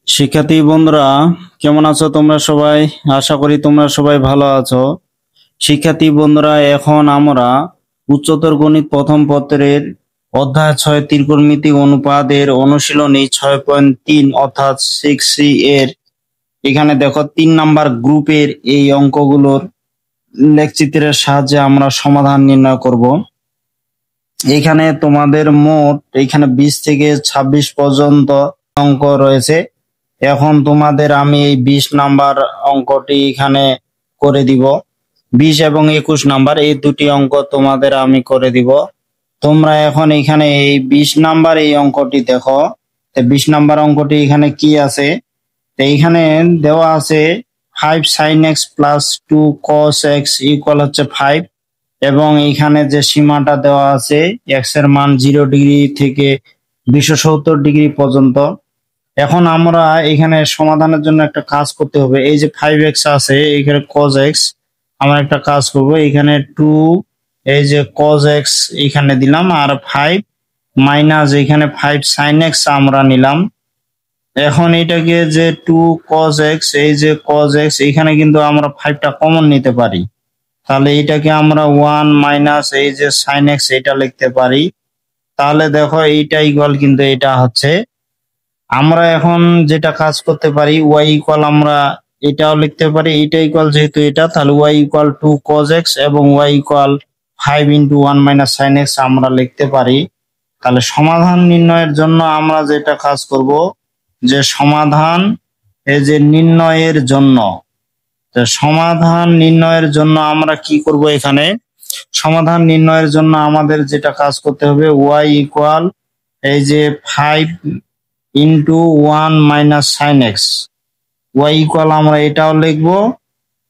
শিক্ষার্থী বন্ধুরা, কেমন আছো তোমরা সবাই? আশা করি তোমরা সবাই ভালো আছো। শিক্ষার্থী বন্ধুরা, এখন আমরা উচ্চতর গণিত প্রথম পত্রের অধ্যায় 6 ত্রিকোণমিতিক অনুপাত এর অনুশীলনী 6.3 অর্থাৎ 6C এর এখানে দেখো 3 নাম্বার গ্রুপের এই অঙ্কগুলোর লেখচিত্রের সাহায্যে আমরা সমাধান নির্ণয় করব। এখানে তোমাদের মোট 20 থেকে 26 পর্যন্ত অঙ্ক রয়েছে। এখন তোমাদের আমি এই 20 নাম্বার অঙ্কটি এখানে করে দিব। 20 এবং 21 নাম্বার এই দুটি অঙ্ক তোমাদের আমি করে দিব। তোমরা এখন এখানে এই 20 নাম্বার এই অঙ্কটি দেখো। 20 নাম্বার অঙ্কটি এখানে কি আছে? এইখানে দেওয়া আছে 5 sin x plus 2 cos x equal হচ্ছে 5, এবং এইখানে যে সীমাটা দেওয়া আছে x এর মান 0 ডিগ্রি থেকে 270 ডিগ্রি পর্যন্ত। এখন আমরা এখানে সমাধানের জন্য একটা কাজ করতে হবে। এই যে 5x আছে, এখানে cos x, আমরা একটা কাজ করব, এখানে 2 এই যে cos x এখানে দিলাম, আর 5 মাইনাস এখানে 5 sin x আমরা নিলাম। এখন এটাকে যে 2 cos x, এই যে cos x এখানে কিন্তু আমরা 5টা কমন নিতে পারি, তাহলে এটাকে আমরা 1 মাইনাস এই যে sin x এটা লিখতে পারি। তাহলে দেখো এইটা ইকুয়াল কিন্তু এটা হচ্ছে, আমরা এখন যেটা কাজ করতে পারি y ইকুয়াল আমরা এটাও লিখতে পারি, এটা ইকুয়াল যেহেতু এটা, তাহলে y ইকুয়াল 2 cos x এবং y equal 5 into 1 minus sin x আমরা লিখতে পারি। তাহলে সমাধান নির্ণয়ের জন্য আমরা যেটা কাজ করব, যে সমাধান এই যে নির্ণয়ের জন্য, তো সমাধান নির্ণয়ের জন্য আমরা কি করব, এখানে সমাধান নির্ণয়ের জন্য আমাদের যেটা কাজ করতে হবে y ইকুয়াল এই যে 5 into 1 minus sine x, y equal আমরা এটাও লিখবো,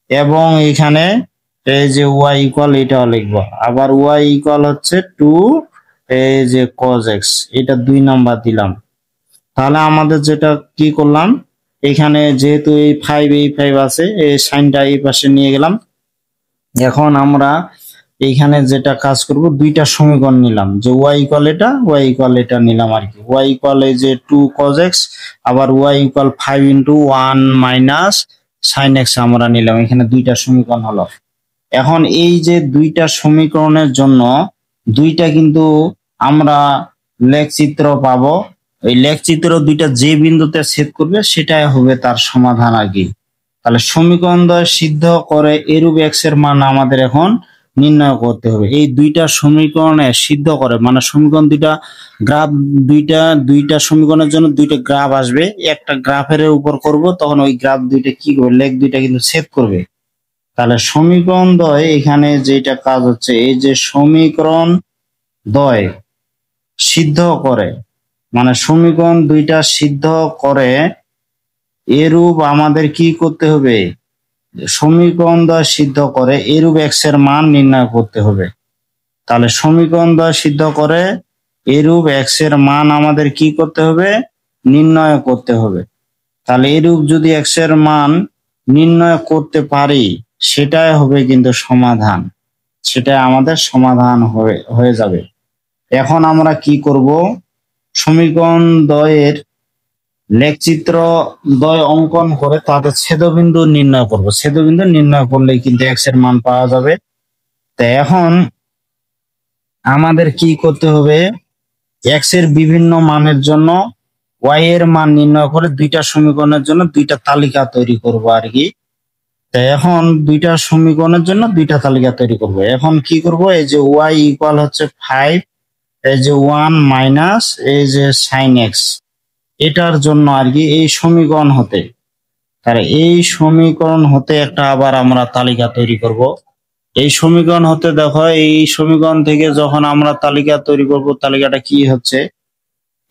এবং এখানে এই যে ওয়াই ইকুয়াল এটাও লিখবো, আবার ওয়াই ইকুয়াল হচ্ছে 2 এই যে cos x, এটা 2 নাম্বার দিলাম। তাহলে আমাদের যেটা কি করলাম, এখানে যেহেতু এই 5 আছে, এই সাইনটা এই পাশে নিয়ে গেলাম। এখন আমরা এইখানে যেটা কাজ করব, দুইটা সমীকরণ নিলাম, যে y ইকুয়াল এটা, y ইকুয়াল এটা নিলাম আর কি। y ইকুয়াল এই যে 2 cos x, আবার y equal 5 into 1 minus sin x আমরা নিলাম। এখানে দুইটা সমীকরণ হলো। এখন এই যে দুইটা সমীকরণের জন্য দুইটা কিন্তু আমরা লেখচিত্র পাবো। এই লেখচিত্র দুইটা যে বিন্দুতে ছেদ করবে সেটাই হবে তার সমাধান আর কি। তাহলে সমীকরণ দ্বয় সিদ্ধ করে এরূপ x এর মান আমাদের এখন নির্ণয় করতে হবে। এই দুইটা সমীকরণে সিদ্ধ করে মানে সমীকরণ দুইটা গ্রাফ, দুইটা সমীকরণের জন্য দুইটা গ্রাফ আসবে, একটা গ্রাফের উপর করব, তখন ওই গ্রাফ দুইটা কি করবে, লেখ দুইটা কিন্তু ছেদ করবে। তাহলে সমীকরণ দ্বয় এখানে যেটা কাজ হচ্ছে, এই যে সমীকরণ দ্বয় সিদ্ধ করে মানে সমীকরণ দুইটা সিদ্ধ করে এরূপ আমাদের কি করতে হবে, সমীকরণ দ্বয় সিদ্ধ করে এরূপ x এর মান নির্ণয় করতে হবে। তাহলে সমীকরণ দ্বয় সিদ্ধ করে এরূপ x এর মান আমাদের কি করতে হবে, নির্ণয় করতে হবে। তাহলে এরূপ যদি x এর মান নির্ণয় করতে পারি সেটাই হবে কিন্তু সমাধান, সেটাই আমাদের সমাধান হয়ে যাবে। এখন আমরা কি করব, সমীকরণ দ্বয়ের লেখচিত্র দ্বয় অঙ্কন করে তাদের ছেদবিন্দু নির্ণয় করব। ছেদবিন্দু নির্ণয় করলেই কিন্তু x এর মান পাওয়া যাবে। তো এখন আমাদের কি করতে হবে, x এর বিভিন্ন মানের জন্য y এর মান নির্ণয় করে দুইটা সমীকরণের জন্য দুইটা তালিকা তৈরি করব আর কি। তো এখন দুইটা সমীকরণের জন্য দুইটা তালিকা তৈরি করব। এখন কি করব, এই যে y ইকুয়াল হচ্ছে 5, এই যে 1 মাইনাস এই যে sin x, এটার জন্য আর কি এই সমীকরণ হতে, তাহলে এই সমীকরণ হতে একটা আবার আমরা তালিকা তৈরি করব। এই সমীকরণ হতে দেখো, এই সমীকরণ থেকে যখন আমরা তালিকা তৈরি করব, তালিকাটা কি হচ্ছে,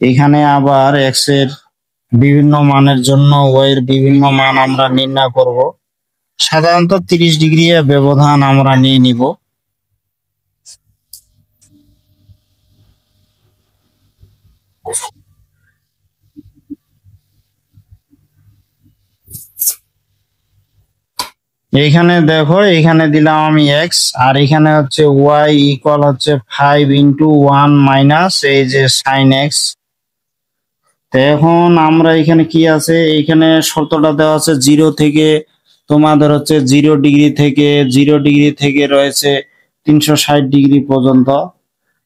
এখানে আবার x এর বিভিন্ন মানের জন্য y এর বিভিন্ন মান আমরা নির্ণয় করব। সাধারণত 30 ডিগ্রি ব্যবধান আমরা নিয়ে নিব। এইখানে দেখো, এখানে দিলাম আমি x, আর এখানে হচ্ছে y ইকুয়াল হচ্ছে 5 ইন্টু 1 মাইনাস এই যে sin x, তো এখন আমরা এখানে কি আছে, এখানে শর্তটা দেওয়া আছে জিরো থেকে তোমাদের হচ্ছে 0 ডিগ্রি থেকে 0 ডিগ্রি থেকে রয়েছে 360 ডিগ্রি পর্যন্ত।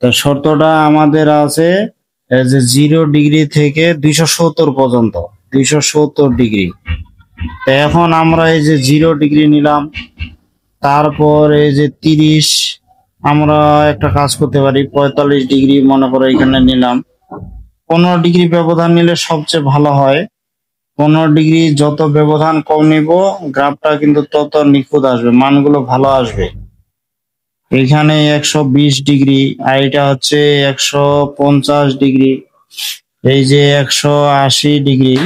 তো শর্তটা আমাদের আছে যে 0 ডিগ্রি থেকে 270 পর্যন্ত, 270 ডিগ্রি। তো এখন আমরা এই যে 0 ডিগ্রি নিলাম, তারপর এই যে 30, আমরা একটা কাজ করতে পারি 45 ডিগ্রি মনে করো এখানে নিলাম। 15 ডিগ্রি ব্যবধান নিলে সবচেয়ে ভালো হয়। 15 ডিগ্রি যত ব্যবধান কম নিব গ্রাফটা কিন্তু তত নিখুঁত আসবে, মানগুলো ভালো আসবে। এখানে 120 ডিগ্রি, আর এটা হচ্ছে 150 ডিগ্রি, এই যে 180 ডিগ্রি,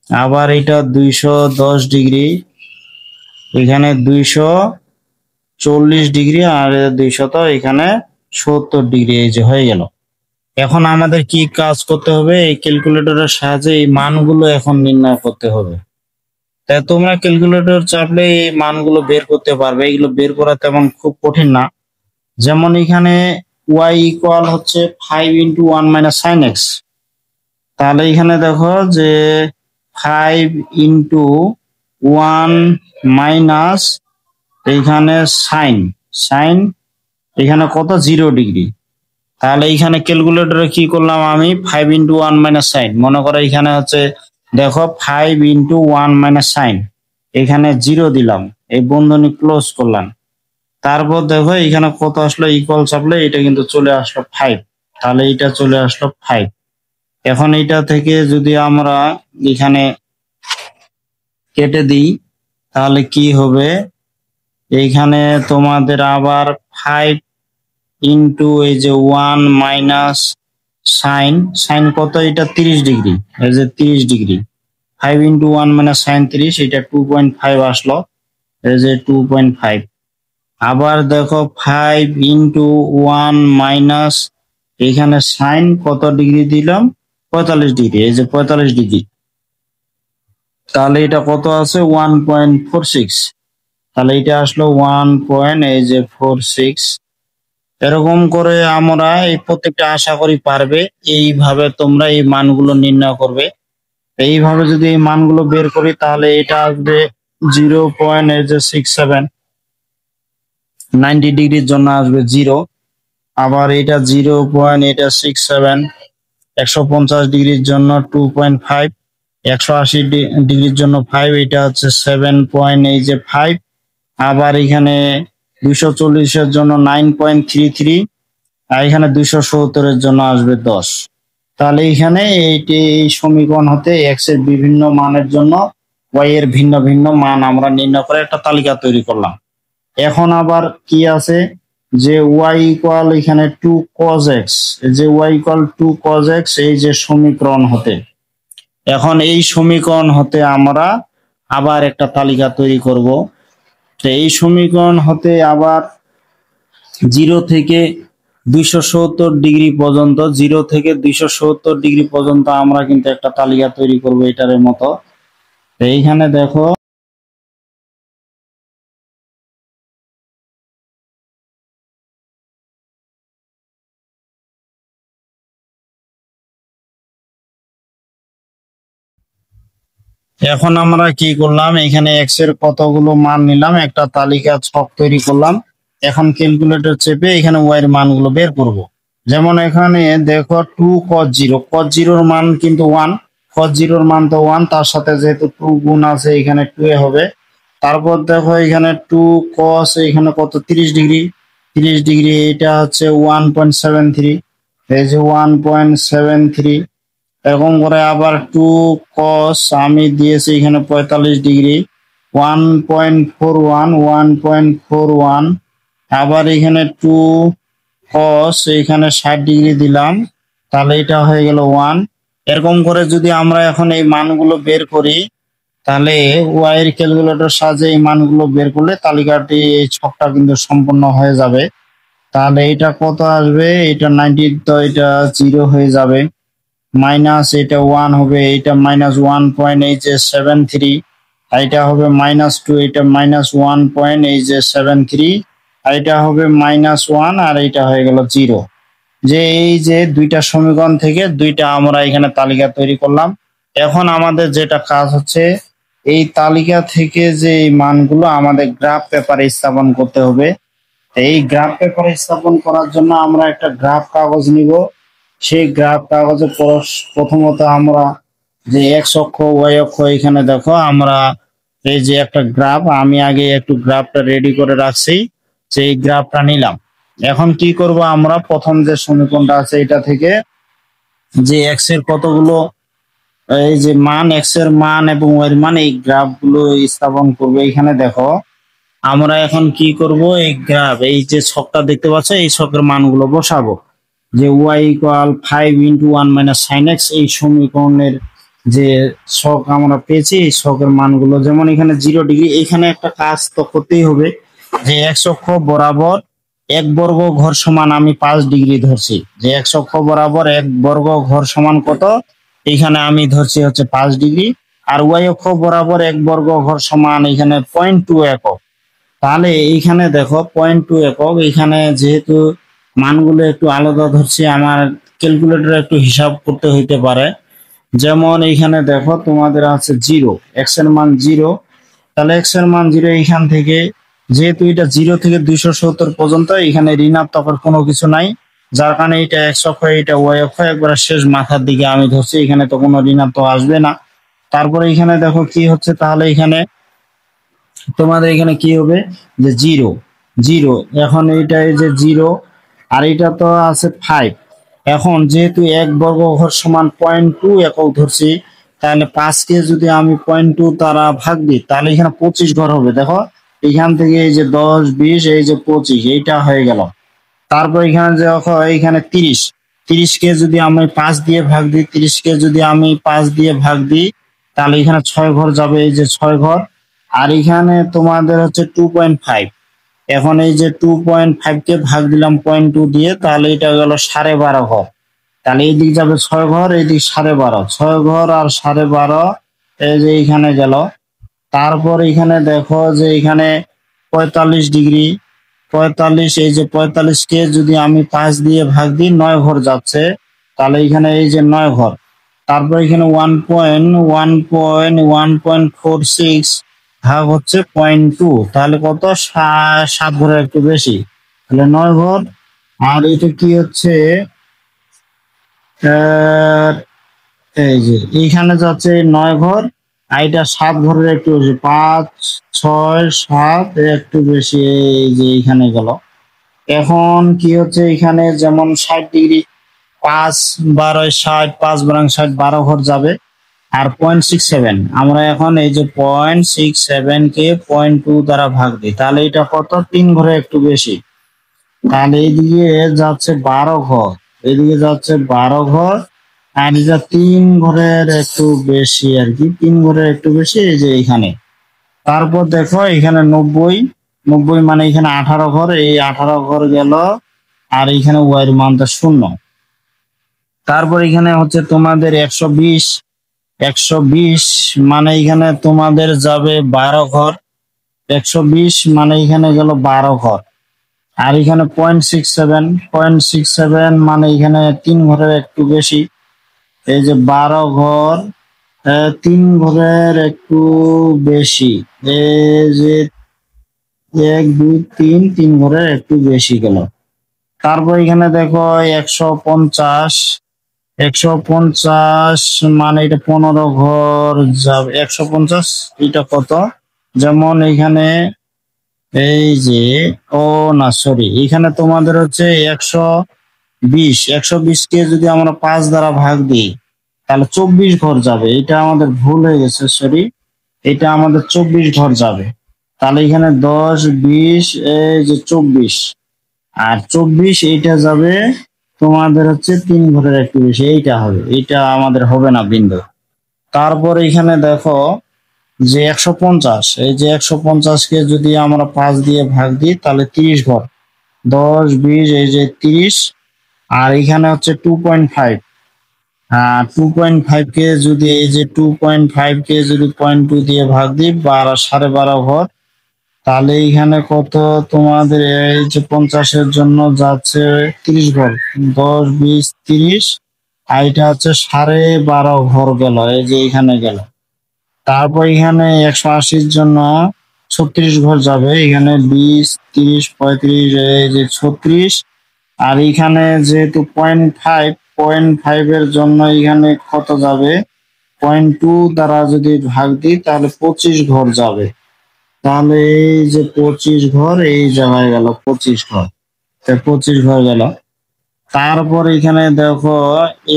আবার এটা 210 ডিগ্রি, এখানে 240 ডিগ্রি, আর 270 ডিগ্রি, এই যে হয়ে গেল। এখন আমাদের কি কাজ করতে হবে, এই ক্যালকুলেটরের সাহায্যে এই মানগুলো এখন নির্ণয় করতে হবে। তাই তোমরা ক্যালকুলেটর চাপলে এই মানগুলো বের করতে পারবে, এগুলো বের করা তেমন খুব কঠিন না। যেমন এখানে y ইকুয়াল হচ্ছে 5 × 1 - sin x, তাহলে এখানে দেখো যে 5 × 1 মাইনাস এইখানে সাইন, সাইন এখানে কত 0 ডিগ্রি। তাহলে এইখানে ক্যালকুলেটরে কি করলাম আমি, 5 × 1 - sin, মনে করো এখানে হচ্ছে দেখো 5 × 1 - sin, এখানে 0 দিলাম, এই বন্ধনী ক্লোজ করলাম। তারপর দেখো এখানে কত আসলো, ইকুয়াল চাপলে এটা কিন্তু চলে আসলো 5, তাহলে এটা চলে আসলো 5। এখন এটা থেকে যদি আমরা এখানে কেটে দিই তাহলে কি হবে, এইখানে তোমাদের আবার 5 ইন্টু এই যে 1 মাইনাস সাইন, সাইন কত, এটা 30 ডিগ্রি, এই যে 30 ডিগ্রি, 5 × 1 - sin 30, এটা 2.5 আসলো, এই যে 2.5। আবার দেখো 5 × 1 মাইনাস এখানে সাইন কত ডিগ্রি দিলাম, 45 ডিগ্রি, এই যে 45 ডিগ্রি, তাহলে এটা কত আছে 1.46, তাহলে এটা আসলো 1.46। এরকম করে আমরা এই প্রত্যেকটা আশা করি পারবে। এইভাবে তোমরা এই মানগুলো নির্ণয় করবে। এইভাবে যদি এই মানগুলো বের করি তাহলে এটা আসবে 0.67, 90 ডিগ্রির জন্য আসবে 0। আবার এটা 0.67, 150 ডিগ্রির জন্য 2.5, 180 ডিগ্রির জন্য 5, এটা হচ্ছে 7.5। আবার এখানে 240-এর জন্য 9.33, আর এখানে 270-এর জন্য আসবে 10। তাহলে এখানে এই সমীকরণ হতে এক্স এর বিভিন্ন মানের জন্য ওয়াই এর ভিন্ন ভিন্ন মান আমরা নির্ণয় করে একটা তালিকা তৈরি করলাম। এখন আবার কি আছে যে ওয়াই ইকুয়াল এখানে 2 cos x, যে ওয়াই ইকুয়াল 2 cos x, এই যে সমীকরণ হতে, এখন এই সমীকরণ হতে আমরা আবার একটা তালিকা তৈরি করব। তো এই সমীকরণ হতে আবার 0 থেকে 270 ডিগ্রি পর্যন্ত, 0 থেকে 270 ডিগ্রি পর্যন্ত আমরা কিন্তু একটা তালিকা তৈরি করব এটার মতো। তো এইখানে দেখো এখন আমরা কি করলাম, এখানে এক্স এর কতগুলো মান নিলাম, একটা তালিকা ছক তৈরি করলাম। এখন ক্যালকুলেটর চেপে এখানে ওয়াই এর মানগুলো বের করব। যেমন এখানে দেখো 2 cos 0, cos 0-র মান কিন্তু 1, cos 0-র মান তো 1, তার সাথে যেহেতু 2 গুণ আছে এখানে 2 এ হবে। তারপর দেখো এখানে 2 cos, এখানে কত 30 ডিগ্রি, 30 ডিগ্রি, এটা হচ্ছে 1.73, এই যে 1.73। এরকম করে আবার 2 cos আমি দিয়েছি এখানে 45 ডিগ্রি, 1.41, 1.41। আবার এখানে 2 cos এখানে 60 ডিগ্রি দিলাম, তাহলে এটা হয়ে গেল 1। এরকম করে যদি আমরা এখন এই মানগুলো বের করি তাহলে ওয়াই এর ক্যালকুলেটর সাহায্যে এই মানগুলো বের করলে তালিকাটি, এই ছকটা কিন্তু সম্পূর্ণ হয়ে যাবে। তাহলে এটা কত আসবে, এটা 90, তো এটা 0 হয়ে যাবে, মাইনাস এটা 1 হবে, এটা -1.73, আর এটা হবে -2, এটা -1.73, আর এটা হবে -1, আর এটা হয়ে গেল 0। যে এই যে দুইটা সমীকরণ থেকে দুইটা আমরা এখানে তালিকা তৈরি করলাম। এখন আমাদের যেটা কাজ হচ্ছে এই তালিকা থেকে যে এই মানগুলো আমাদের গ্রাফ পেপারে স্থাপন করতে হবে। এই গ্রাফ পেপারে স্থাপন করার জন্য আমরা একটা গ্রাফ কাগজ নিব। সেই গ্রাফ কাগজে প্রথমত আমরা যে এক্স অক্ষ ওয়াই অক্ষ এখানে দেখো আমরা এই যে একটা গ্রাফ, আমি আগে একটু গ্রাফটা রেডি করে রাখছি, সেই গ্রাফটা নিলাম। এখন কি করব, আমরা প্রথম যে সমীকরণটা আছে এটা থেকে যে এক্স এর কতগুলো এই যে মান, এক্স এর মান এবং ওয়াই এর মান, এই গ্রাফ গুলো স্থাপন করবো। এখানে দেখো আমরা এখন কি করব, এই গ্রাফ এই যে ছকটা দেখতে পাচ্ছ এই ছকের মানগুলো বসাবো। যে ওয়াই ইকুয়াল 5 × 1 - sin x, এই সমীকরণের যে ছক আমরা পেয়েছি এই ছকের মানগুলো, যেমন এখানে 0 ডিগ্রি, এখানে একটা কাজ তো করতেই হবে যে এক্স অক্ষ বরাবর 1 বর্গ ঘর সমান আমি 5 ডিগ্রি ধরছি। যে এক্স অক্ষ বরাবর 1 বর্গ ঘর সমান কত, এখানে আমি ধরছি হচ্ছে 5 ডিগ্রি। আর ওয়াই অক্ষ বরাবর 1 বর্গ ঘর সমান এখানে 0.2 একক। তাহলে এইখানে দেখো 0.2 একক, এখানে যেহেতু মানগুলো একটু আলাদা ধরছি, আমার ক্যালকুলেটরে একটু হিসাব করতে হইতে পারে। যেমন এইখানে দেখো তোমাদের আছে 0, এক্স এর মান 0, তাহলে এক্স এর মান 0, এইখান থেকে যেহেতু এটা 0 থেকে 270 পর্যন্ত, এখানে ঋণাত্মকের কোনো কিছু নাই, যার কারণে এটা এক্স অক্ষ এটা ওয়াই অক্ষ একবারে শেষ মাথার দিকে আমি ধরছি, এখানে তো কোনো ঋণাত্মক আসবে না। তারপরে এখানে দেখো কি হচ্ছে, তাহলে এখানে তোমাদের এখানে কি হবে যে 0 0, এখন এইটা এই যে 0 আর এটা তো আছে 5। এখন যেহেতু 1 বর্গ ঘর সমান 0.2 একক ধরছি, তাহলে 5কে যদি আমি 0.2 দ্বারা ভাগ দিই তাহলে এখানে 25 ঘর হবে। দেখো এখান থেকে এই যে 10 20 এই যে 25, এইটা হয়ে গেল। তারপর এখানে যে এখানে 30কে যদি আমি 5 দিয়ে ভাগ দিই, 30কে যদি আমি 5 দিয়ে ভাগ দিই তাহলে এখানে 6 ঘর যাবে, এই যে 6 ঘর। আর এখানে তোমাদের হচ্ছে 2.5, এখন এই যে 2.5 কে ভাগ দিলাম 0.2 দিয়ে, তাহলে এটা গেল 12.5 ঘর। তাহলে এইদিক যাবে 6 ঘর, এইদিক 12.5, 6 ঘর আর 12.5, এই যে এখানে গেল। তারপর এখানে দেখো যে এখানে 45 ডিগ্রি, 45, এই যে 45কে যদি আমি 5 দিয়ে ভাগ দিই 9 ঘর যাচ্ছে, তাহলে এখানে এই যে 9 ঘর। তারপর এখানে 1.46 ভাগ হচ্ছে 0.2, তাহলে কত, 7 ঘরের একটু বেশি, তাহলে 9 ঘর। আর এটা কি হচ্ছে আহ, এই যে এইখানে যাচ্ছে 9 ঘর, আর এটা 7 ঘরের একটু বেশি, 5 6 7 একটু বেশি, এই যে এইখানে গেল। এখন কি হচ্ছে এখানে যেমন 60 ডিগ্রি, 5 12 60, 5 12 60, 12 ঘর যাবে। আর 0.67 আমরা এখন এই যে 0.67 কে 0.2 দ্বারা ভাগ দিই, তাহলে এটা কত, 3 ঘরে একটু বেশি। তাহলে এইদিকে যাচ্ছে 12 ঘর, এইদিকে যাচ্ছে 12 ঘর, আর এটা 3 ঘরের একটু বেশি আর কি, 3 ঘরের একটু বেশি, এই যে এখানে। তারপর দেখো এখানে 90 মানে এখানে 18 ঘর, এই 18 ঘর গেল। আর এখানে ওয়াই এর মানটা 0। তারপর এখানে হচ্ছে তোমাদের 120 মানে এখানে তোমাদের যাবে 12 ঘর, 120 মানে এখানে গেল 12 ঘর। আর এখানে 0.67 মানে এখানে 3 ঘরের একটু বেশি, এই যে 12 ঘর, 3 ঘরের একটু বেশি, এই যে 1 2 3 ঘরের একটু বেশি গেল। তারপর এখানে দেখো 150 মানে এটা 15 ঘর যাবে, 150 এটা কত, যেমন এখানে এই যে, ও না সরি, এখানে তোমাদের হচ্ছে 120 কে যদি আমরা 5 দ্বারা ভাগ দিই তাহলে 24 ঘর যাবে, এটা আমাদের ভুল হয়ে গেছে, সরি, এটা আমাদের 24 ঘর যাবে। তাহলে এখানে 10 20 এই যে 24, আর 24 এইটা যাবে তোমাদের হচ্ছে 3 ঘরের একটু বেশি, এইটা হবে, এইটা আমাদের হবে না বিন্দু। তারপর এখানে দেখো যে 150, এই যে 150কে যদি আমরা 5 দিয়ে ভাগ দিই তাহলে 30 ঘর, 10 20 এই যে 30। আর এখানে হচ্ছে 2.5, 2.5 কে যদি এই যে 2.5 কে যদি 0.2 দিয়ে ভাগ দিই 12 12.5 ঘর, তাহলে এইখানে কত তোমাদের, এই যে 50-এর জন্য যাচ্ছে 30 ঘর, 10, 20, 30, আর এটা হচ্ছে 12.5 ঘর গেল, এই যে এখানে গেল। তারপর এখানে 180-র জন্য 36 ঘর যাবে, এখানে 20, 30, 35, এই যে 36। আর এখানে যেহেতু 0.5 এর জন্য এখানে কত যাবে, 0.2 দ্বারা যদি ভাগ দিই তাহলে 25 ঘর যাবে। তাহলে এই যে 25 ঘর এই জায়গায় গেল, 25 ঘর, 25 ঘর গেল। তারপর এখানে দেখো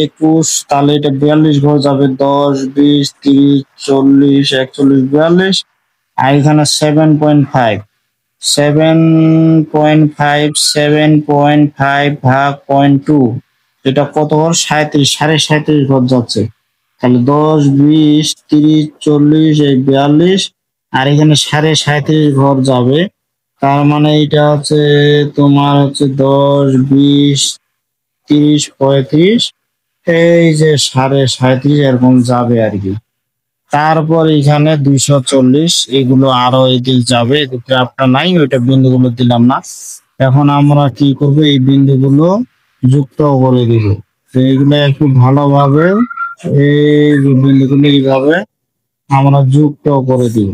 21, তাহলে এটা 42 ঘর যাবে, 10, 20, 30, 40, 41, 42। আর এখানে 7.5, 7.5 ভাগ 0.2, এটা কত ঘর, 37, 37.5 ঘর যাচ্ছে। তাহলে 10, 20, 30, 40, এই 42, আর এখানে 37.5 ঘর যাবে। তার মানে এটা হচ্ছে তোমার হচ্ছে 10, 20, 30, 35, এই যে 37.5 এরকম যাবে আর কি। তারপর এখানে 240, এগুলো আরো এদিক যাবে, এদিকে আপনার নাই, ওইটা বিন্দুগুলো দিলাম না। এখন আমরা কি করব, এই বিন্দুগুলো যুক্ত করে দিব। তো এইগুলো একটু ভালোভাবে, এই যে বিন্দুগুলো এইভাবে আমরা যুক্ত করে দিব।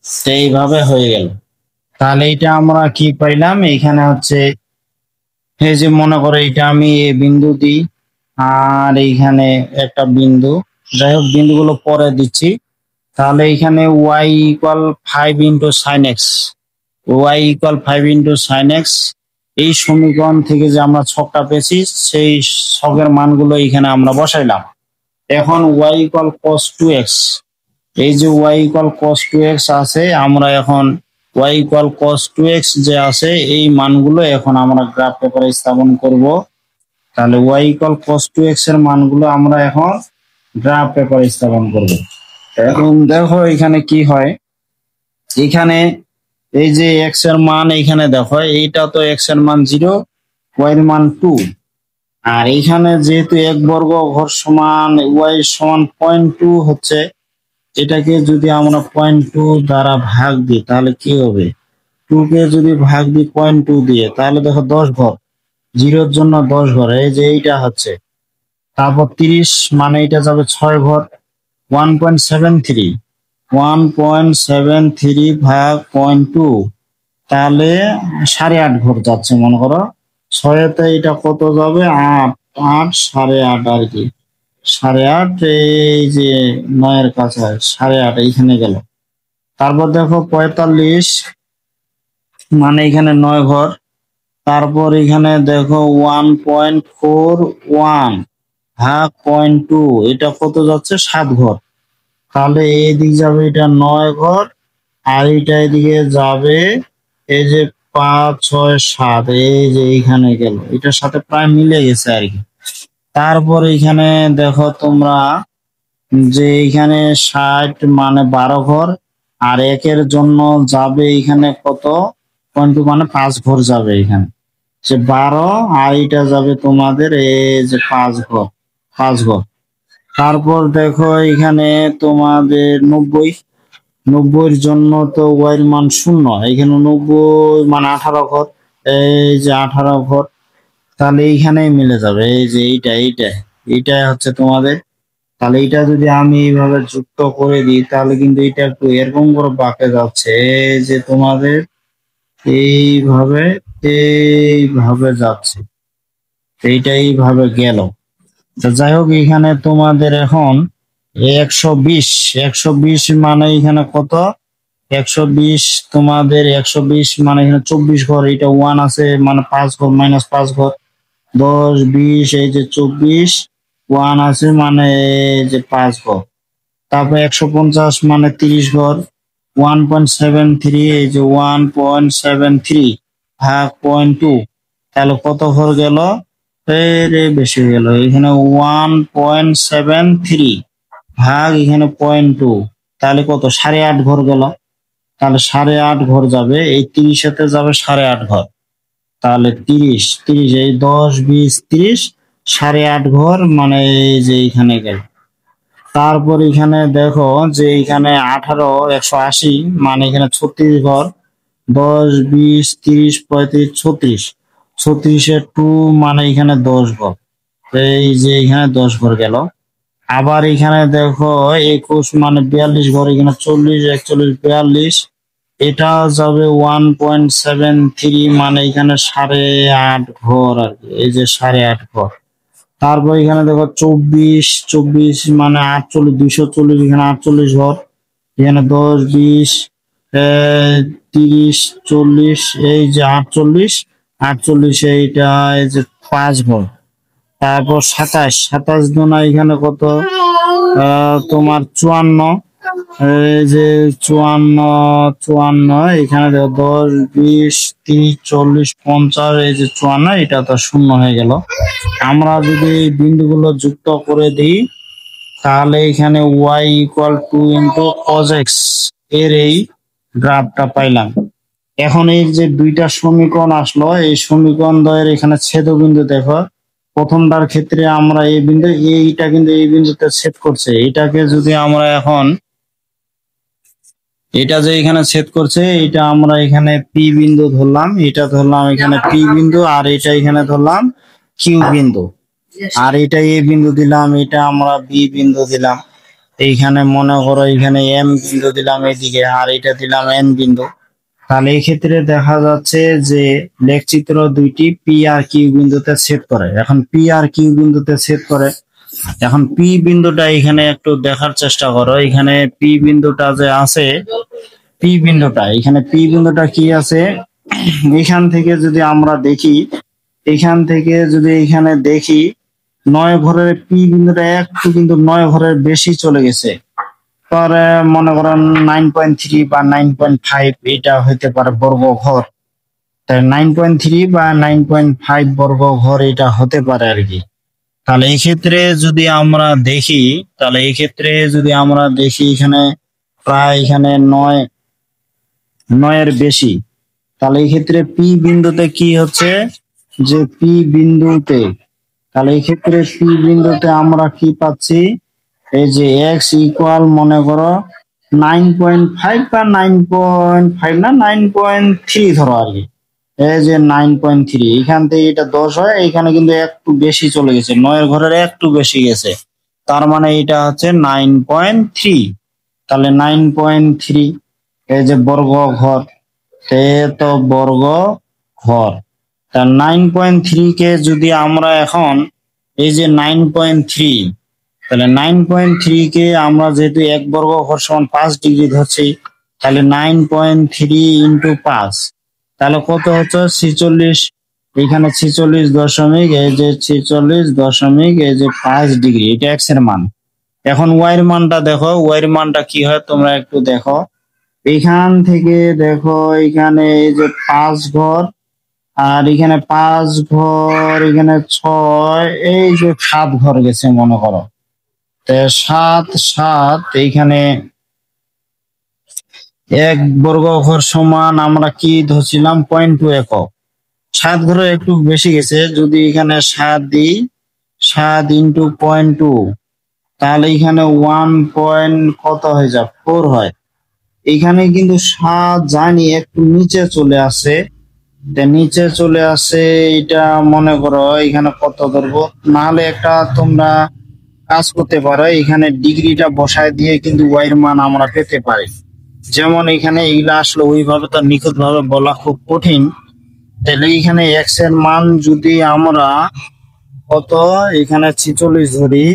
সেইভাবে হয়ে গেল। তাহলে এটা আমরা কি পাইলাম, এখানে হচ্ছে এই যে মনে করো এটা আমি এ বিন্দু দিই, আর এইখানে একটা বিন্দু, যাই হোক বিন্দুগুলো পরে দিচ্ছি। তাহলে এখানে y = 5 × sin x, y = 5 × sin x, এই সমীকরণ থেকে যে আমরা ছকটা পেয়েছি সেই ছকের মানগুলো এখানে আমরা বসাইলাম। এখন y = cos 2x, এই যে y = cos 2x আছে, আমরা এখন y = cos 2x যে আছে এই মানগুলো এখন আমরা গ্রাফ পেপারে স্থাপন করব। তাহলে y = cos 2x এর মানগুলো আমরা এখন গ্রাফ পেপারে স্থাপন করব। এখন দেখো এখানে কি হয়, এখানে এই যে x এর মান, এখানে দেখো এইটা তো x এর মান 0, y এর মান 2। আর এখানে যেহেতু 1 বর্গ ঘর সমান y সমান 0.2 হচ্ছে, এটাকে যদি আমরা 0.2 দ্বারা ভাগ দিই তাহলে কি হবে, 2 কে যদি ভাগ দিই 0.2 দিয়ে, তাহলে দেখো 10 ঘর, 0-র জন্য 10 ঘর, এই যে এইটা হচ্ছে। তারপর 30, মানে এটা যাবে 6 ঘর, 1.73, 1.73 ভাগ 0.2, তাহলে 8.5 ঘর যাচ্ছে মনে করো। 6-তে এটা কত যাবে, 8, 8, 8.5 আর কি, 8.5, এই যে 9-এর কাছে 8.5 এইখানে গেল। তারপর দেখো 45, মানে এখানে 9 ঘর। তারপর এখানে দেখো 1.41 ভাগ 0.2, এটা কত যাচ্ছে, 7 ঘর। তাহলে এইদিক যাবে এটা 9 ঘর, আর এটা এদিকে যাবে এই যে 5, 6, 7, এই যে এইখানে গেল, এটার সাথে প্রায় মিলে গেছে আর কি। তারপর এখানে দেখো তোমরা যে এইখানে 60, মানে 12 ঘর, আর 1-এর জন্য যাবে এখানে কত, 0.2, মানে 5 ঘর যাবে এখানে, যে 12, আর এটা যাবে তোমাদের এই যে 5 ঘর, 5 ঘর। তারপর দেখো এখানে তোমাদের 90, 90-এর জন্য তো y এর মান 0, এখানে 90 মানে 18 ঘর, এই যে 18 ঘর। তাহলে এইখানেই মিলে যাবে, এই যে এইটাই হচ্ছে তোমাদের। তাহলে এটা যদি আমি এইভাবে যুক্ত করে দিই তাহলে কিন্তু এটা একটু এরকম করে বাঁকে যাচ্ছে, এই যে তোমাদের এইভাবে, এইভাবে যাচ্ছে, এইটা এইভাবে গেল। তো যাই হোক এখানে তোমাদের এখন 120, 120 মানে এখানে কত, 120, তোমাদের 120 মানে এখানে 24 ঘর, এটা 1 আছে মানে 5 ঘর, -5 ঘর, 10, 20, এই যে 24, 1 আছে মানে এই যে 5 ঘর। তারপর 150 মানে 30 ঘর, 1.73, এই যে 1.73 ভাগ 0.2, তাহলে কত ঘর গেল, রে বেশি হয়ে গেল, এখানে 1.73 ভাগ এখানে 0.2, তাহলে কত, 8.5 ঘর গেল। তাহলে 8.5 ঘর যাবে, এই 30-এতে যাবে 8.5 ঘর। তাহলে 30 এই 10 20 30 8.5 ঘর মানে এই যে এখানে গেল। তারপর এখানে দেখো যে এখানে 18 180 মানে এখানে 36 ঘর, 10 20 30 35 36, 36-এ 2 মানে এখানে 10 ঘর। এই যে এখানে 10 ঘর গেল। আবার এখানে দেখো 21 মানে 42 ঘর, এখানে 40 41 42, এটা যাবে 1.73 মানে এখানে 8.5 ঘর আর কি, এই যে 8.5 ঘর। তারপর এখানে দেখো 24 মানে 48 240, এখানে 48 ঘর, এখানে 10 20 30 40, এই যে 48 এইটা এই যে 5 ঘর। তারপর 27 দুনা এখানে কত, তোমার 54, এই যে 54 এখানে দেখো 10 20 30 40 50, এই যে 54, এটা তো শূন্য হয়ে গেল। আমরা যদি এই বিন্দুগুলো যুক্ত করে দিই তাহলে এখানে y equal 2 into cos x এর এই গ্রাফটা পাইলাম। এখন এই যে দুইটা সমীকরণ আসলো, এই সমীকরণ দ্বয়ের এখানে ছেদবিন্দু দেখো, প্রথমটার ক্ষেত্রে আমরা এই বিন্দু, এইটা কিন্তু এই বিন্দুতে ছেদ করছে, এটাকে যদি আমরা এখন এটা যে এখানে ছেদ করছে এটা আমরা এখানে পি বিন্দু ধরলাম, এটা ধরলাম এখানে পি বিন্দু, আর এটা এখানে ধরলাম কিউ বিন্দু, আর এটা এ বিন্দু দিলাম, এটা আমরা বি বিন্দু দিলাম। এইখানে মনে করো এখানে এম বিন্দু দিলাম এদিকে, আর এটা দিলাম এন বিন্দু। তাহলে এই ক্ষেত্রে দেখা যাচ্ছে যে লেখচিত্র দুইটি পি আর কিউ বিন্দুতে ছেদ করে। এখন পি আর কিউ বিন্দুতে ছেদ করে, এখন পি বিন্দুটা এখানে একটু দেখার চেষ্টা করো। এখানে পি বিন্দুটা যে আছে, পি বিন্দুটা এখানে পি বিন্দুটা কি আছে, এখান থেকে যদি আমরা দেখি, এখান থেকে যদি এখানে দেখি 9 ঘরের পি বিন্দুটা একটু কিন্তু 9 ঘরের বেশি চলে গেছে। পরে মনে করেন 9.3 বা 9.5 এটা হইতে পারে বর্গ ঘর, তাই 9.3 বা 9.5 বর্গ ঘর এটা হতে পারে আর কি। তাহলে এই ক্ষেত্রে যদি আমরা দেখি, এখানে প্রায় এখানে 9 এর বেশি। তাহলে এই ক্ষেত্রে পি বিন্দুতে কি হচ্ছে যে পি বিন্দুতে, তাহলে এই ক্ষেত্রে পি বিন্দুতে আমরা কি পাচ্ছি, এই যে এক্স ইকুয়াল মনে করো 9.5 বা 9.5 না 9.3 ধরো আর কি, এই যে 9.3, এখান থেকে এটা 10 হয়, এখানে কিন্তু একটু বেশি চলে গেছে, 9 ঘরের একটু বেশি গেছে, তার মানে এটা হচ্ছে 9.3। তাহলে 9.3 এই যে বর্গ ঘর, তো বর্গ ঘর। তা 9.3 কে যদি আমরা এখন এই যে 9.3, তাহলে 9.3 কে আমরা যেহেতু 1 বর্গ ঘর সমান 5 ডিগ্রি ধরছি, তাহলে 9.3 ইন্টু 5, তাহলে কত হচ্ছে 46, এখানে 46 দশমিক, এই যে 46 দশমিক এই যে 5 ডিগ্রি, এটা এক্স এর মান। এখন ওয়াই এর মানটা দেখো, ওয়াই এর মানটা কি হয় তোমরা একটু দেখো। এখান থেকে দেখো এখানে এই যে 5 ঘর, আর এখানে 5 ঘর, এখানে 6, এই যে 7 ঘর গেছে মনে করো। 7 এইখানে 1 বর্গ ঘর সমান আমরা কি ধরছিলাম 0.2 একক, 7 ঘরে একটু বেশি গেছে, যদি এখানে 7 দিই, 7 ইন্টু 0.2, তাহলে এখানে 1 পয়েন্ট কত হয়ে যায় 4 হয়। এখানে কিন্তু 7 জানি একটু নিচে চলে আসে, নিচে চলে আসে, এটা মনে করো এখানে কত ধরবো, নাহলে একটা তোমরা কাজ করতে পারো, এখানে ডিগ্রিটা বসায় দিয়ে কিন্তু ওয়াই এর মান আমরা পেতে পারি। যেমন এখানে এইগুলা আসলে ওইভাবে তো নিখুঁত ভাবে বলা খুব কঠিন। তাহলে এখানে এক্স এর মান যদি আমরা কত, এখানে 46 ধরি,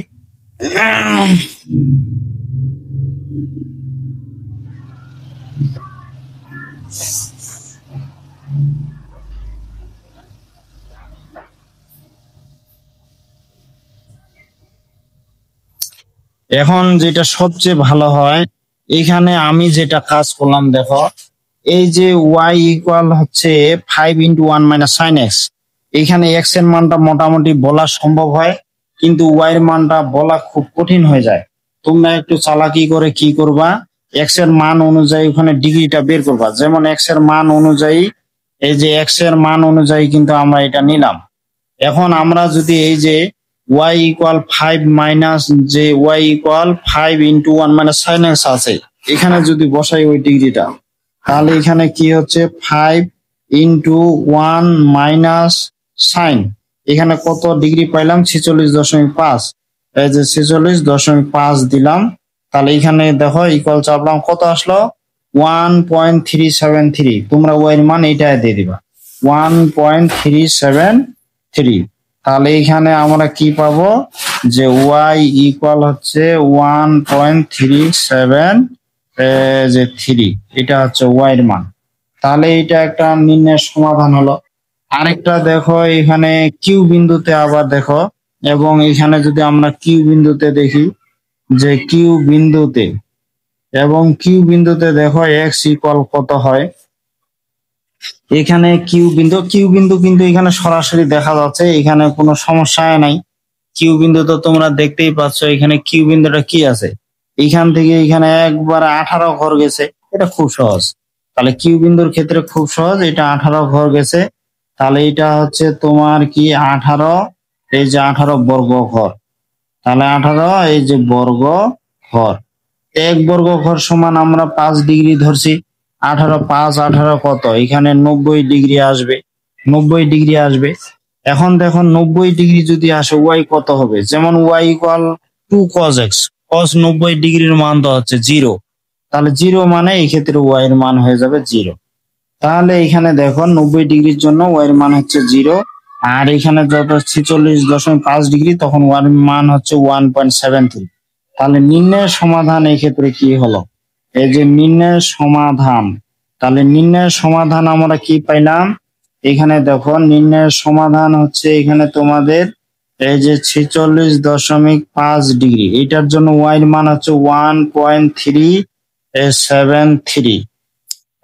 এখন যেটা সবচেয়ে ভালো হয়, এখানে আমি যেটা কাজ করলাম দেখো, এই যে y ইকুয়াল হচ্ছে 5 × 1 - sin x, এখানে x এর মানটা মোটামুটি বলা সম্ভব হয়, কিন্তু y এর মানটা বলা খুব কঠিন হয়ে যায়। তোমরা একটু চালাকি করে কি করবা, x এর মান অনুযায়ী ওখানে ডিগ্রিটা বের করবা। যেমন x এর মান অনুযায়ী এই যে এক্স এর মান অনুযায়ী কিন্তু আমরা এটা নিলাম। এখন আমরা যদি এই যে y ইকুয়াল 5 মাইনাস যে y ইকুয়াল 5 ইন্টু 1 মানে সাইন এক্স আছে, এখানে যদি বসাই ওই ডিগ্রিটা, তাহলে এখানে কি হচ্ছে 5 ইন্টু 1 মাইনাস সাইন, এখানে কত ডিগ্রি পাইলাম 46.5, এই যে 46.5 দিলাম। তাহলে এখানে দেখো ইকুয়াল চাপলাম, কত আসলো 1.373। তোমরা ওয়াই এর মান এইটাই দিয়ে দিবা 1.373। তাহলে এখানে আমরা কি পাবো যে y ইকুয়াল হচ্ছে 1.373, এটা হচ্ছে y এর মান। তাহলে এটা একটা নির্ণয়ের সমাধান হলো। আরেকটা দেখো এখানে কিউ বিন্দুতে আবার দেখো, এবং এখানে যদি আমরা কিউ বিন্দুতে দেখি যে কিউ বিন্দুতে, এবং কিউ বিন্দুতে দেখো এক্স ইকুয়াল কত হয়। এখানে কিউ বিন্দু কিন্তু এখানে সরাসরি দেখা যাচ্ছে, এখানে কোনো সমস্যা নাই। কিউ বিন্দু তো তোমরা দেখতেই পাচ্ছ, এখানে কিউ বিন্দুটা কি আছে, এখান থেকে এখানে একবার 18 ঘর গেছে, এটা খুব সহজ। তাহলে কিউ বিন্দুর ক্ষেত্রে খুব সহজ, এটা 18 ঘর গেছে। তাহলে এটা হচ্ছে তোমার কি 18, এই যে 18 বর্গ ঘর, তাহলে 18 এই যে বর্গ ঘর, এক বর্গ ঘর সমান আমরা 5 ডিগ্রি ধরছি। 18 5 18 কত, এখানে 90 ডিগ্রি আসবে, 90 ডিগ্রি আসবে। এখন দেখো 90 ডিগ্রি যদি আসে ওয়াই কত হবে, যেমন Y equal 2 cos x, cos 90 ডিগ্রির মান তো হচ্ছে 0, তাহলে 0 মানে এই ক্ষেত্রে ওয়াই এর মান হয়ে যাবে 0। তাহলে এখানে দেখো 90 ডিগ্রির জন্য ওয়াই এর মান হচ্ছে 0, আর এখানে যত 46.5 ডিগ্রি তখন ওয়াই এর মান হচ্ছে 1.73। তাহলে নির্ণয়ের সমাধান এই ক্ষেত্রে কি হলো, এই যে নির্ণয়ের সমাধান, তাহলে নির্ণয়ের সমাধান আমরা কি পাইলাম, এখানে দেখো নির্ণয়ের সমাধান হচ্ছে এখানে তোমাদের এই যে 46.5 ডিগ্রি, এটার জন্য ওয়াই এর মান হচ্ছে 1.373।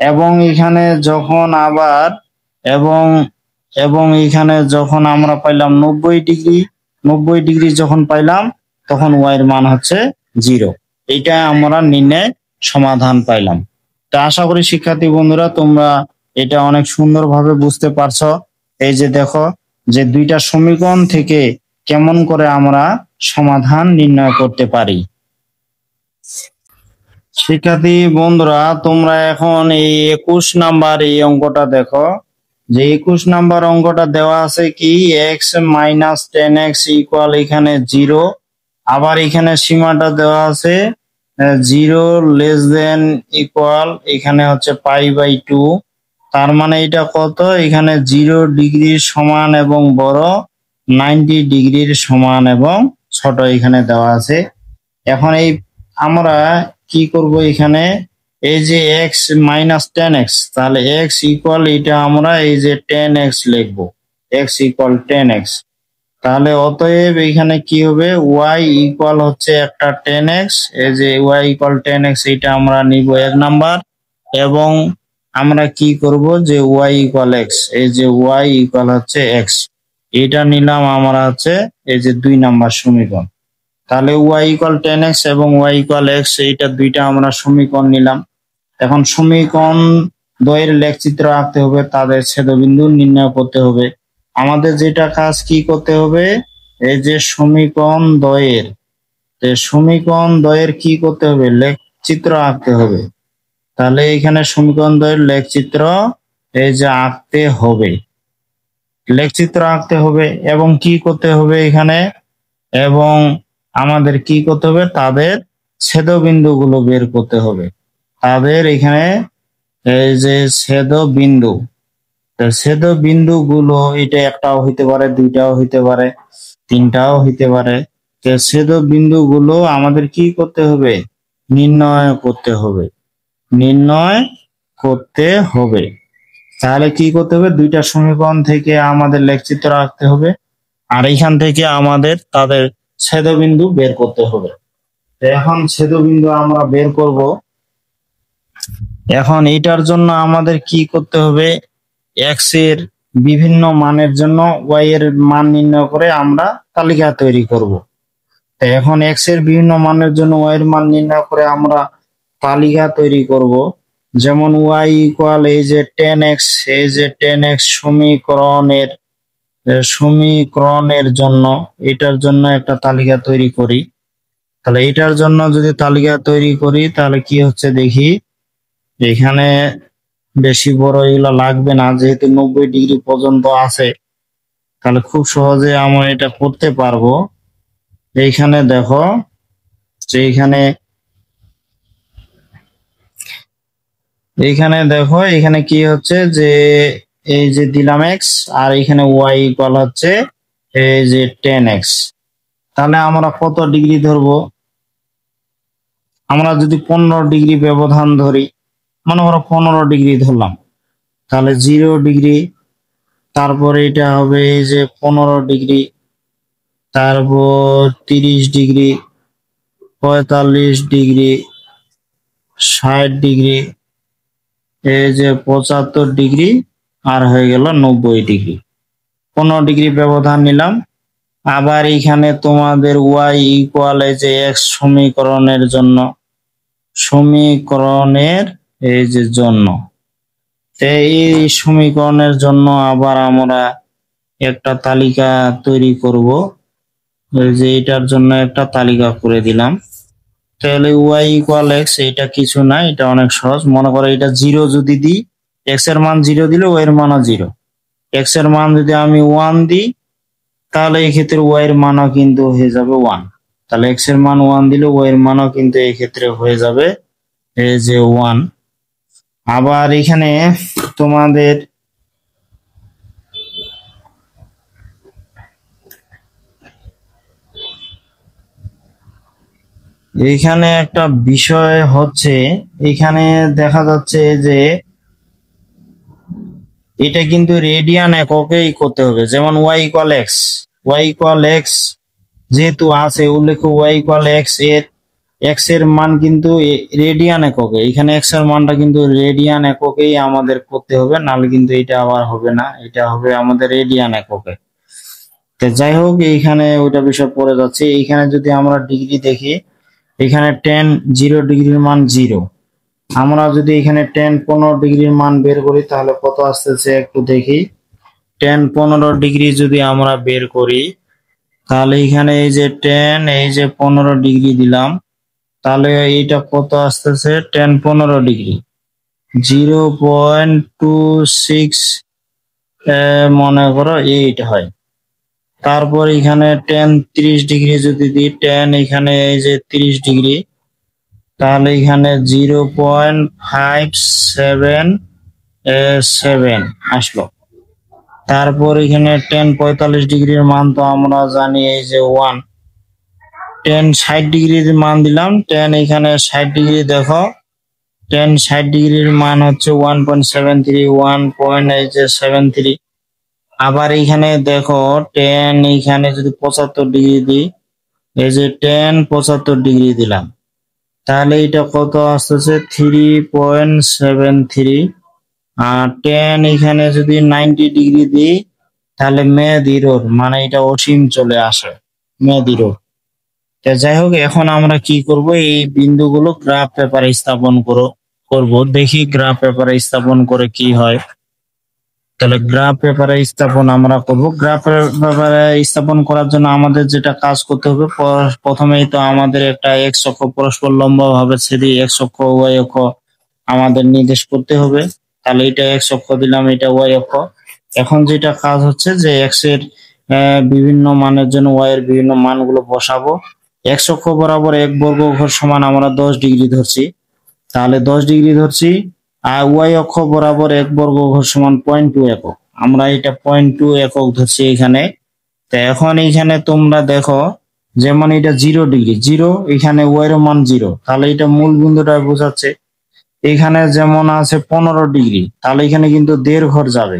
এবং এখানে যখন আবার এবং এবং এখানে যখন আমরা পাইলাম 90 ডিগ্রি, 90 ডিগ্রি যখন পাইলাম তখন ওয়াই এর মান হচ্ছে 0। এইটা আমরা নির্ণয় সমাধান পাইলাম। তা আশা করি শিক্ষার্থী বন্ধুরা তোমরা এটা অনেক সুন্দরভাবে বুঝতে পারছো। এই যে দেখো যে দুইটা সমীকরণ থেকে কেমন করে আমরা সমাধান নির্ণয় করতে পারি। শিক্ষার্থী বন্ধুরা তোমরা এখন এই 21 নাম্বার এই অঙ্কটা দেখো, যে 21 নাম্বার অঙ্কটা দেওয়া আছে কি এক্স মাইনাস 10x ইকুয়াল এখানে 0, আবার এখানে সীমাটা দেওয়া আছে 0 লেস দেন ইকুয়াল এখানে হচ্ছে π/2। তার মানে এটা কত, এখানে 0 ডিগ্রির সমান এবং বড়, 90 ডিগ্রির সমান এবং ছোট এখানে দেওয়া আছে। এখন এই আমরা কি করব, এখানে এই যে x মাইনাস 10x, তাহলে x ইকুয়াল এটা আমরা এই যে 10x লিখবো, x ইকুয়াল 10x। তাহলে অতএব এখানে কি হবে y ইকুয়াল হচ্ছে একটা 10x, এই যে y ইকুয়াল 10x এটা আমরা নিব 1 নাম্বার, এবং আমরা কি করব যে y ইকুয়াল x, এই যে y ইকুয়াল হচ্ছে x, এটা নিলাম আমরা হচ্ছে এই যে 2 নাম্বার সমীকরণ। তাহলে y ইকুয়াল 10x এবং y ইকুয়াল x, এইটা দুইটা আমরা সমীকরণ নিলাম। এখন সমীকরণ দ্বয়ের লেখচিত্র আঁকতে হবে, তাদের ছেদবিন্দু নির্ণয় করতে হবে। আমাদের যেটা কাজ কি করতে হবে, এই যে সমীকরণ দ্বয়ের কি করতে হবে, লেখচিত্র আঁকতে হবে। তাহলে এখানে সমীকরণ দ্বয়ের লেখচিত্র এই যে আঁকতে হবে, লেখচিত্র আঁকতে হবে, এবং কি করতে হবে এখানে, এবং আমাদের কি করতে হবে, তাদের ছেদবিন্দু গুলো বের করতে হবে। তাদের এখানে এই যে ছেদবিন্দু গুলো, এটা একটাও হইতে পারে, দুইটাও হইতে পারে, তিনটাও হইতে পারে। ছেদবিন্দু গুলো আমাদের কি করতে হবে, নির্ণয় করতে হবে। তাহলে কি করতে হবে, দুইটা সমীকরণ থেকে আমাদের লেখচিত্র আঁকতে হবে, আর এখান থেকে আমাদের তাদের ছেদবিন্দু বের করতে হবে। এখন ছেদবিন্দু আমরা বের করব। এখন এটার জন্য আমাদের কি করতে হবে, x এর বিভিন্ন মানের জন্য y এর মান নির্ণয় করে আমরা তালিকা তৈরি করব। এখন x এর বিভিন্ন মানের জন্য y এর মান নির্ণয় করে আমরা তালিকা তৈরি করব। যেমন ওয়াই ইকুয়াল এই যে 10x, এই যে 10x সমীকরণের জন্য এটার জন্য একটা তালিকা তৈরি করি। তাহলে এটার জন্য যদি তালিকা তৈরি করি তাহলে কি হচ্ছে দেখি। এখানে বেশি বড় এগুলা লাগবে না, যেহেতু 90 ডিগ্রি পর্যন্ত আছে, তাহলে খুব সহজে আমরা এটা করতে পারবো। এইখানে দেখো যে এখানে কি হচ্ছে যে এই যে দিলাম এক্স, আর এখানে ওয়াই ইকুয়াল হচ্ছে এই যে 10x। তাহলে আমরা কত ডিগ্রি ধরবো? আমরা যদি 15 ডিগ্রি ব্যবধান ধরি, মনে করো 15 ডিগ্রি ধরলাম, তাহলে 0 ডিগ্রি, তারপরে এটা হবে এই যে 15 ডিগ্রি, তারপর 30 ডিগ্রি, 45 ডিগ্রি, 60 ডিগ্রি, এই যে 75 ডিগ্রি, আর হয়ে গেল 90 ডিগ্রি। 15 ডিগ্রি ব্যবধান নিলাম। আবার এখানে তোমাদের ওয়াই ইকুয়াল এই যে এক্স সমীকরণের এই যে জন্য, এই সমীকরণের জন্য আবার আমরা একটা তালিকা তৈরি করব। এই যে এটার জন্য একটা তালিকা করে দিলাম। তাহলে ওয়াই ইকুয়াল এক্স, এটা কিছু না, এটা অনেক সহজ। মনে করো এটা 0 যদি দিই, এক্স এর মান 0 দিলে ওয়াই এর মানও 0। এক্স এর মান যদি আমি 1 দিই, তাহলে এই ক্ষেত্রে ওয়াই এর মানও কিন্তু হয়ে যাবে 1। তাহলে এক্স এর মান 1 দিলে ওয়াই এর মানও কিন্তু এই ক্ষেত্রে হয়ে যাবে এই যে 1। আবার এখানে তোমাদের এইখানে একটা বিষয় হচ্ছে, এখানে দেখা যাচ্ছে যে এটা কিন্তু রেডিয়ান এককেই করতে হবে। যেমন ওয়াই ইকুয়াল এক্স যেহেতু আছে উল্লেখ, ওয়াই ইকুয়াল এক্স এর মান কিন্তু রেডিয়ান এককে, এখানে এক্স এর মানটা কিন্তু রেডিয়ান এককেই আমাদের করতে হবে, নাহলে কিন্তু এটা আবার হবে না, এটা হবে আমাদের রেডিয়ান এককে। তো যাই হোক, এইখানে ওইটা বিষয় পড়ে যাচ্ছে। এইখানে যদি আমরা ডিগ্রি দেখি, এখানে 0 ডিগ্রির মান 0। আমরা যদি এখানে 15 ডিগ্রির মান বের করি তাহলে কত আসতেছে একটু দেখি। 15 ডিগ্রি যদি আমরা বের করি, তাহলে এখানে এই যে 15 ডিগ্রি দিলাম, তাহলে এইটা কত আসতেছে? 15 ডিগ্রি 0.26 মনে করো 8 হয়। তারপর এখানে 30 ডিগ্রি যদি দিই, এখানে এই যে 30 ডিগ্রি, তাহলে এখানে 0.577 আসলো। তারপর এখানে 45 ডিগ্রির মান তো আমরা জানি এই যে 1। 60 ডিগ্রির মান দিলাম, এখানে 60 ডিগ্রি দেখো, 60 ডিগ্রির মান হচ্ছে 1.73, 1.73। আবার এইখানে দেখো এইখানে যদি 75 ডিগ্রি দিই, এই যে 75 ডিগ্রি দিলাম, তাহলে এটা কত আসতেছে? 3.73। আর এখানে যদি 90 ডিগ্রি দিই, তাহলে মেদিরোর মানে এটা অসীম চলে আসে, মেদিরোর। যাই হোক, এখন আমরা কি করব, এই বিন্দুগুলো গ্রাফ পেপারে স্থাপন করব। দেখি গ্রাফ পেপারে স্থাপন করে কি হয়। তাহলে গ্রাফ পেপারে স্থাপন আমরা করব। গ্রাফ পেপারে স্থাপন করার জন্য আমাদের যেটা কাজ করতে হবে, প্রথমেই তো আমাদের একটা এক্স অক্ষ পরস্পর লম্ব ভাবে ছেদে এক্স অক্ষ ওয়াই অক্ষ আমাদের নির্দেশ করতে হবে। তাহলে এটা এক্স অক্ষ দিলাম, এটা ওয়াই অক্ষ। এখন যেটা কাজ হচ্ছে যে এক্স এর বিভিন্ন মানের জন্য ওয়াই এর বিভিন্ন মানগুলো বসাবো। এক্স অক্ষ বরাবর এক বর্গ ঘর সমান আমরা 10 ডিগ্রি ধরছি, তাহলে 10 ডিগ্রি ধরছি। আর ওয়াই অক্ষ বরাবর এক বর্গ ঘর সমান 0.2 একক, আমরা এটা 0.2 একক ধরছি এখানে। তো এখন এইখানে তোমরা দেখো, যেমন এটা 0 ডিগ্রি, এখানে ওয়াই এর মান 0, তাহলে এটা মূল বিন্দুটা বোঝাচ্ছে। এখানে যেমন আছে 15 ডিগ্রি, তাহলে এখানে কিন্তু 1.5 ঘর যাবে।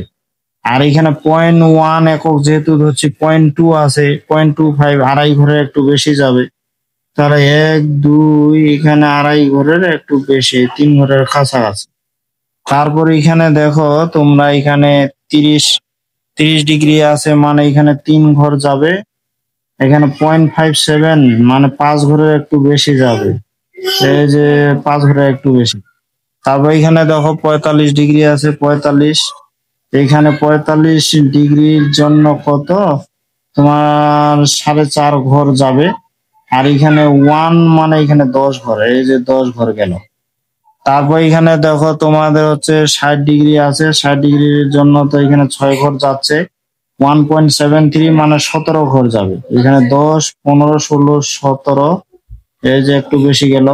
আর এখানে 0.1 একক যেহেতু ধরছি, 0.2 আছে, 0.25, আড়াই ঘরের একটু বেশি যাবে। তাহলে 1 2 এখানে আড়াই ঘরের একটু বেশি, 3 ঘরের কাছাকাছি। তারপর এখানে দেখো তোমরা, এখানে 30 ডিগ্রি আছে, মানে এখানে 3 ঘর যাবে। এখানে 0.57 মানে 5 ঘরের একটু বেশি যাবে, এই যে 5 ঘরের একটু বেশি। তারপর এখানে দেখো 45 ডিগ্রি আছে, 45। এখানে 45 ডিগ্রির জন্য কত তোমার 4.5 ঘর যাবে। আর এখানে 1 মানে এখানে 10 ঘর, এই যে 10 ঘর গেল। তারপর এখানে দেখো তোমাদের হচ্ছে 60 ডিগ্রি আছে, 60 ডিগ্রির জন্য তো এখানে 6 ঘর যাচ্ছে। 1.73 মানে 17 ঘর যাবে। এখানে 10, 15, 16, 17, এই যে একটু বেশি গেল।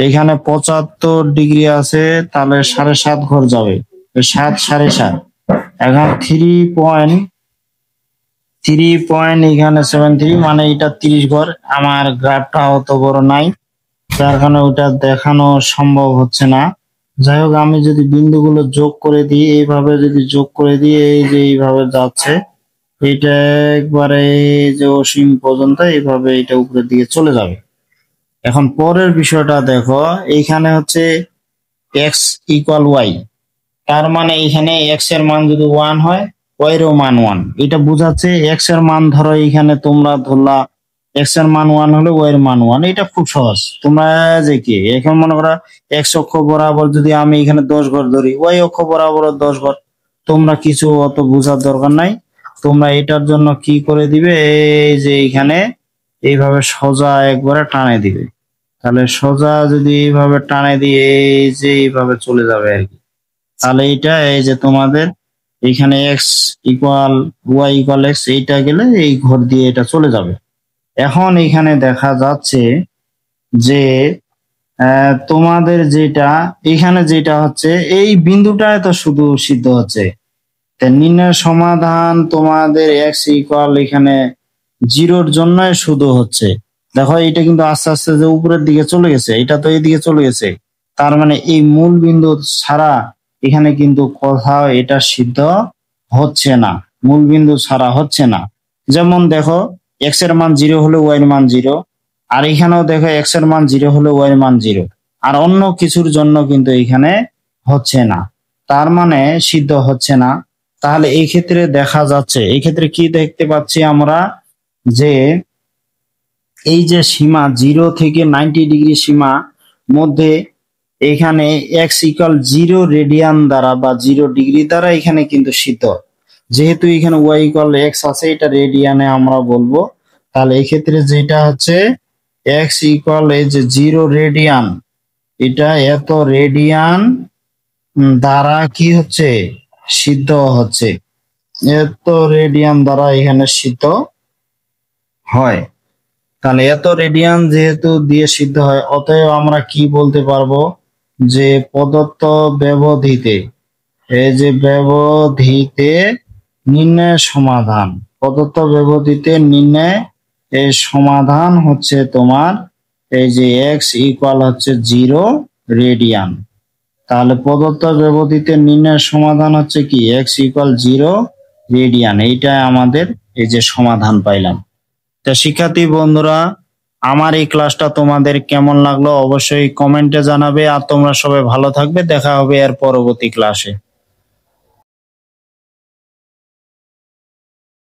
এখানে 75 ডিগ্রি আছে, তাহলে 7.5 ঘর যাবে। 7, 7.5। এখন 3.3 এখানে 73 মানে এটা 30 ঘর। আমার গ্রাফটা অত বড় নাই, যার কারণে ওটা দেখানো সম্ভব হচ্ছে না। যাই হোক, আমি যদি বিন্দুগুলো যোগ করে দিই, এইভাবে যদি যোগ করে দিই, এই যে এইভাবে যাচ্ছে, এটা একবারে এই যে অসীম পর্যন্ত এইভাবে এটা উপরের দিকে চলে যাবে। এখন পরের বিষয়টা দেখো, এইখানে হচ্ছে এক্স ইকুয়াল ওয়াই, তার মানে এখানে এক্স এর মান যদি 1 হয়, ওয়াই এরও মান 1। এটা বোঝাচ্ছে এক্স এর মান ধরো এখানে তোমরা ধরলা এক্স এর মান 1 হলে ওয়াই এর মান 1। এটা খুব সহজ। তোমরা যে কি এখন মনে করো এক্স অক্ষ বরাবর যদি আমি এখানে 10 ঘর ধরি, ওয়াই অক্ষ বরাবর 10 ঘর। তোমরা কিছু অত বোঝার দরকার নাই। তোমরা এটার জন্য কি করে দিবে, এই যে এখানে এইভাবে সোজা একবারে টানে দিবে। তাহলে সোজা যদি এইভাবে টানে দিয়ে এই যে এইভাবে চলে যাবে আর কি। তাহলে এটা এই যে তোমাদের এখানে x equal y equal x, এইটা গেলে এই ঘর দিয়ে এটা চলে যাবে। এখন এখানে দেখা যাচ্ছে যে তোমাদের যেটা এখানে যেটা হচ্ছে এই বিন্দুটায় তো শুধু সিদ্ধ হচ্ছে। নির্ণয় সমাধান তোমাদের এক্স ইকুয়াল এখানে 0-র জন্য শুধু হচ্ছে। দেখো এটা কিন্তু আস্তে আস্তে যে উপরের দিকে চলে গেছে, এটা তো এইদিকে চলে গেছে। তার মানে এই মূল বিন্দু ছাড়া এখানে কিন্তু কোথাও এটা সিদ্ধ হচ্ছে না, মূল বিন্দু ছাড়া হচ্ছে না। যেমন দেখো এক্স এর মান 0 হলে ওয়াই এর মান 0, আর এখানেও দেখো এক্স এর মান 0 হলে ওয়াই এর মান 0। আর অন্য কিছুর জন্য কিন্তু এখানে হচ্ছে না, তার মানে সিদ্ধ হচ্ছে না। তাহলে এই ক্ষেত্রে দেখা যাচ্ছে, এই ক্ষেত্রে কি দেখতে পাচ্ছি আমরা, যে এই যে সীমা 0 থেকে 90 ডিগ্রি সীমা মধ্যে এখানে এক্স ইকুয়াল 0 রেডিয়ান দ্বারা বা 0 ডিগ্রি দ্বারা এখানে কিন্তু সিদ্ধ। যেহেতু এখানে ওয়াই ইকুয়াল এক্স আছে, এটা রেডিয়ানে আমরা বলবো। তাহলে এই ক্ষেত্রে যেটা হচ্ছে এক্স ইকুয়াল এই যে 0 রেডিয়ান, এটা এত রেডিয়ান দ্বারা কি হচ্ছে, সিদ্ধ হচ্ছে। এত রেডিয়ান দ্বারা এখানে সিদ্ধ হয়। তাহলে এত রেডিয়ান যেহেতু দিয়ে সিদ্ধ হয়, অতএব আমরা কি বলতে পারবো, যে প্রদত্ত ব্যবধিতে, এই যে ব্যবধিতে নির্ণয় সমাধান, প্রদত্ত ব্যবধিতে নির্ণয় এই সমাধান হচ্ছে তোমার এই যে এক্স ইকুয়াল হচ্ছে 0 রেডিয়ান। তাহলে প্রদত্ত ব্যবধিতে নির্ণয় সমাধান হচ্ছে কি এক্স ইকুয়াল 0 রেডিয়ান। এইটা আমাদের এই যে সমাধান পাইলাম। তা শিক্ষার্থী বন্ধুরা, আমার এই ক্লাসটা তোমাদের কেমন লাগলো অবশ্যই কমেন্টে জানাবে। আর তোমরা সবাই ভালো থাকবে, দেখা হবে এর পরবর্তী ক্লাসে।